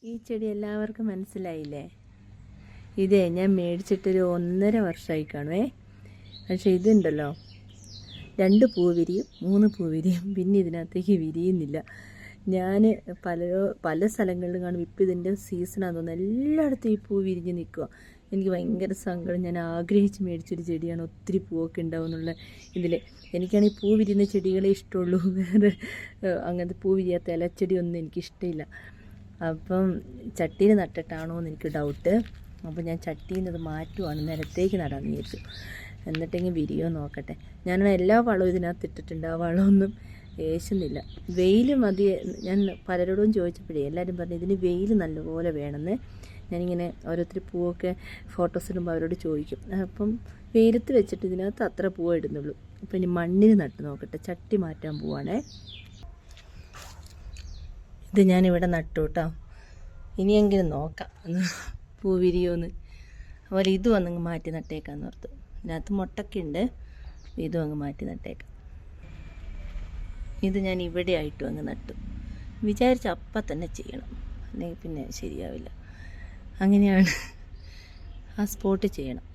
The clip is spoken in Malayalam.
ഈ ചെടി എല്ലാവർക്കും മനസ്സിലായില്ലേ? ഇതേ ഞാൻ മേടിച്ചിട്ടൊരു 1.5 വർഷമായി കാണുമേ. പക്ഷേ ഇതുണ്ടല്ലോ, 2 പൂ വിരിയും, 3 പൂ വിരിയും, പിന്നെ ഇതിനകത്തേക്ക് വിരിയുന്നില്ല. ഞാൻ പല സ്ഥലങ്ങളിലും കാണും. ഇപ്പം ഇതിൻ്റെ സീസണാണെന്ന് തോന്നുന്നു. എല്ലായിടത്തും ഈ പൂ വിരിഞ്ഞ് നിൽക്കുക. എനിക്ക് ഭയങ്കര സങ്കടം. ഞാൻ ആഗ്രഹിച്ച് മേടിച്ചൊരു ചെടിയാണ്. ഒത്തിരി പൂവൊക്കെ ഉണ്ടാവും എന്നുള്ള ഇതിൽ. എനിക്കാണെങ്കിൽ പൂ വിരിയുന്ന ചെടികളെ ഇഷ്ടമുള്ളൂ. വേറെ അങ്ങനത്തെ പൂ വിരിയാത്ത ഇലച്ചെടിയൊന്നും എനിക്കിഷ്ടമില്ല. അപ്പം ചട്ടിയിൽ നട്ടിട്ടാണോ എന്ന് എനിക്ക് ഡൗട്ട്. അപ്പോൾ ഞാൻ ചട്ടിയിൽ നിന്ന് അത് മാറ്റുവാണ്, നിലത്തേക്ക് നടാമെന്ന് വിചാരിച്ചു. എന്നിട്ടെങ്കിൽ വിരിയോ നോക്കട്ടെ. ഞാൻ എല്ലാ വളവും ഇതിനകത്ത് ഇട്ടിട്ടുണ്ട്. ആ വളമൊന്നും ഏശുന്നില്ല. വെയിൽ മതി. ഞാൻ പലരോടും ചോദിച്ചപ്പോഴേ എല്ലാവരും പറഞ്ഞു ഇതിന് വെയിൽ നല്ലപോലെ വേണമെന്ന്. ഞാനിങ്ങനെ ഓരോരുത്തർ പൂവൊക്കെ ഫോട്ടോസ് ഇടുമ്പോൾ അവരോട് ചോദിക്കും. അപ്പം വെയിലത്ത് വെച്ചിട്ട് ഇതിനകത്ത് അത്ര പൂവേ ഇടുന്നുള്ളൂ. അപ്പം ഇനി മണ്ണിൽ നട്ട് നോക്കട്ടെ. ചട്ടി മാറ്റാൻ പോവാണേ. ഇത് ഞാനിവിടെ നട്ടു കേട്ടോ. ഇനിയെങ്കിലും നോക്കാം പൂ വിരിയോന്ന്. അതുപോലെ ഇതും അങ്ങ് മാറ്റി നട്ടേക്കാന്ന് ഓർത്തു. ഇതിനകത്ത് മുട്ടൊക്കെ ഉണ്ട്. ഇതും അങ്ങ് മാറ്റി നട്ടേക്കാം. ഇത് ഞാൻ ഇവിടെ ആയിട്ടും അങ്ങ് നട്ടു. വിചാരിച്ച അപ്പം തന്നെ ചെയ്യണം, അല്ലെങ്കിൽ പിന്നെ ശരിയാവില്ല. അങ്ങനെയാണ്, ആ സ്പോട്ട് ചെയ്യണം.